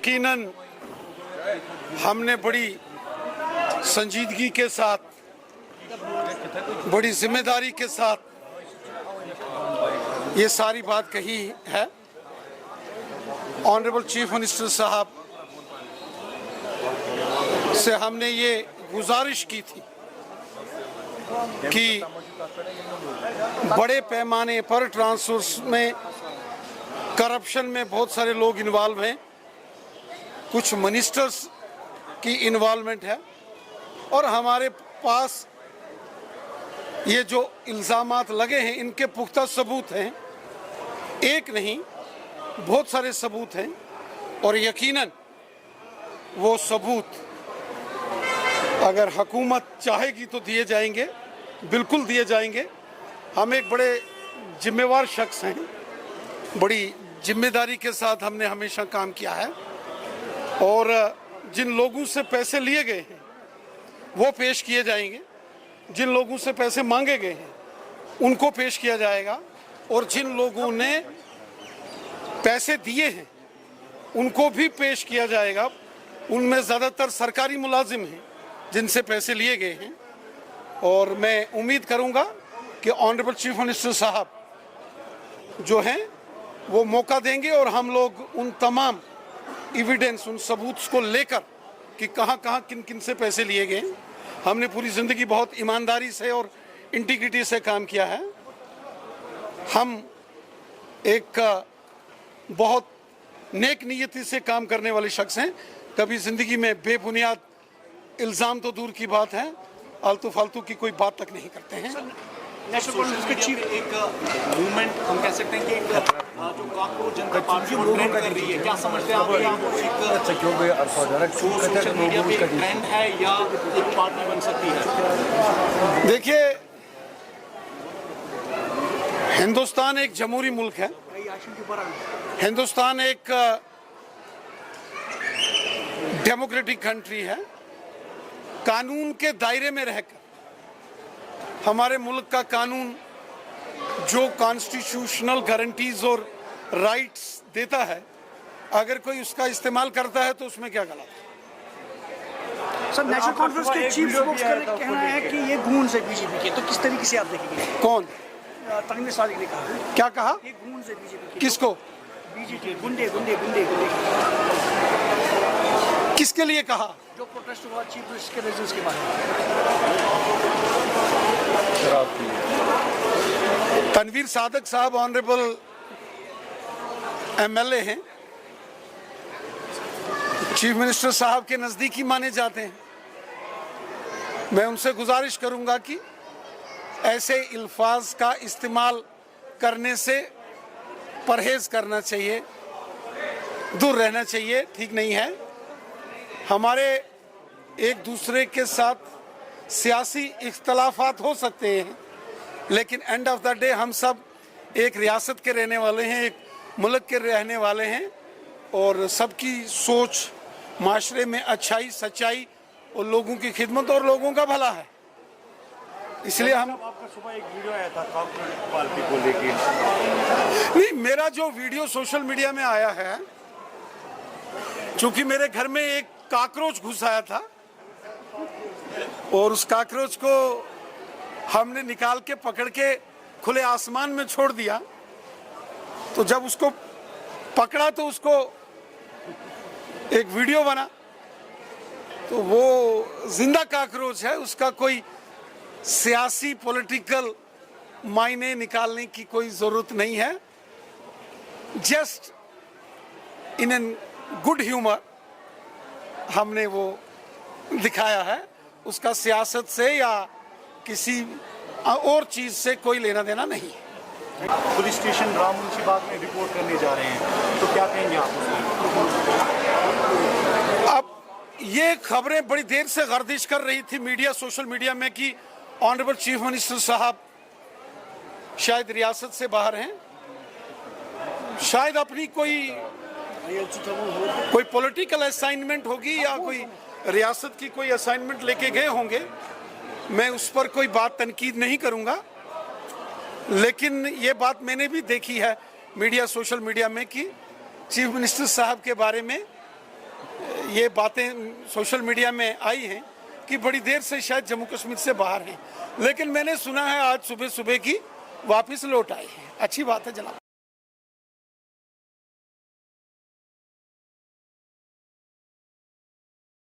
यकीनन हमने बड़ी संजीदगी के साथ, बड़ी जिम्मेदारी के साथ ये सारी बात कही है। ऑनरेबल चीफ मिनिस्टर साहब से हमने ये गुजारिश की थी कि बड़े पैमाने पर ट्रांसफर्स में, करप्शन में बहुत सारे लोग इन्वॉल्व हैं, कुछ मिनिस्टर्स की इन्वॉल्वमेंट है और हमारे पास ये जो इल्ज़ामात लगे हैं इनके पुख्ता सबूत हैं, एक नहीं बहुत सारे सबूत हैं और यकीनन वो सबूत अगर हुकूमत चाहेगी तो दिए जाएंगे, बिल्कुल दिए जाएंगे। हम एक बड़े जिम्मेवार शख्स हैं, बड़ी जिम्मेदारी के साथ हमने हमेशा काम किया है और जिन लोगों से पैसे लिए गए हैं वो पेश किए जाएंगे, जिन लोगों से पैसे मांगे गए हैं उनको पेश किया जाएगा और जिन लोगों ने पैसे दिए हैं उनको भी पेश किया जाएगा। उनमें ज़्यादातर सरकारी मुलाजिम हैं जिनसे पैसे लिए गए हैं और मैं उम्मीद करूंगा कि ऑनरेबल चीफ मिनिस्टर साहब जो हैं वो मौका देंगे और हम लोग उन तमाम एविडेंस, उन सबूत को लेकर कि कहां कहां किन किन से पैसे लिए गए। हमने पूरी ज़िंदगी बहुत ईमानदारी से और इंटीग्रिटी से काम किया है। हम एक बहुत नेक नीयती से काम करने वाले शख्स हैं, कभी ज़िंदगी में बेबुनियाद इल्ज़ाम तो दूर की बात है, आलतू फालतू की कोई बात तक नहीं करते हैं। नेशनल कॉन्फ्रेंस के चीफ एक मूवमेंट हम कह सकते हैं कि एक जो कांग्रेस जनता पार्टी वो ट्रेंड कर रही है, क्या समझते हैं आप? सोशल मीडिया पे ट्रेंड है या एक पार्टी बन सकती है? देखिए, हिंदुस्तान एक जमहूरी मुल्क है, हिंदुस्तान एक डेमोक्रेटिक कंट्री है। कानून के दायरे में रहकर हमारे मुल्क का कानून जो कॉन्स्टिट्यूशनल गारंटीज और राइट्स देता है, अगर कोई उसका इस्तेमाल करता है तो उसमें क्या गलत है? सर, नेशनल कॉन्फ्रेंस के चीफ स्पोक्समैन का कहना है कि ये गूंज है बीजेपी के, तो किस तरीके से आप देखेंगे? कौन? तनवीर सादिक ने कहा। क्या कहा? ये गूंज है बीजेपी के। किसको? बीजेपी, गुंडे गुंडे गुंडे गुंडे। किसके लिए कहा? जो प्रोटेस्ट हुआ चीफ मिनिस्टर के रेजिडेंस के बारे में। तनवीर सादिक साहब ऑनरेबल एमएलए हैं, चीफ मिनिस्टर साहब के नज़दीकी माने जाते हैं। मैं उनसे गुजारिश करूंगा कि ऐसे अल्फाज का इस्तेमाल करने से परहेज करना चाहिए, दूर रहना चाहिए, ठीक नहीं है। हमारे एक दूसरे के साथ सियासी इख्तलाफात हो सकते हैं, लेकिन एंड ऑफ द डे हम सब एक रियासत के रहने वाले हैं, एक मुल्क के रहने वाले हैं और सबकी सोच माशरे में अच्छाई, सच्चाई और लोगों की खिदमत और लोगों का भला है। इसलिए हम आपका सुबह एक वीडियो आया था कांग्रेस पार्टी को लेके। नहीं, मेरा जो वीडियो सोशल मीडिया में आया है, चूंकि मेरे घर में एक काकरोच घुस आया था और उस काकरोच को हमने निकाल के पकड़ के खुले आसमान में छोड़ दिया, तो जब उसको पकड़ा तो उसको एक वीडियो बना, तो वो जिंदा काकरोच है, उसका कोई सियासी पॉलिटिकल मायने निकालने की कोई ज़रूरत नहीं है। Just in an good humour हमने वो दिखाया है, उसका सियासत से या किसी और चीज़ से कोई लेना देना नहीं है। पुलिस स्टेशन राम मुंशीबाग में रिपोर्ट करने जा रहे हैं, तो क्या कहेंगे आप उसमें? अब ये खबरें बड़ी देर से गर्दिश कर रही थी मीडिया, सोशल मीडिया में कि ऑनरेबल चीफ मिनिस्टर साहब शायद रियासत से बाहर हैं, शायद अपनी कोई पॉलिटिकल असाइनमेंट होगी या कोई रियासत की कोई असाइनमेंट लेके गए होंगे। मैं उस पर कोई बात तनकीद नहीं करूंगा, लेकिन ये बात मैंने भी देखी है मीडिया, सोशल मीडिया में कि चीफ मिनिस्टर साहब के बारे में ये बातें सोशल मीडिया में आई हैं कि बड़ी देर से शायद जम्मू कश्मीर से बाहर हैं, लेकिन मैंने सुना है आज सुबह सुबह की वापस लौट आए हैं। अच्छी बात है जनाब।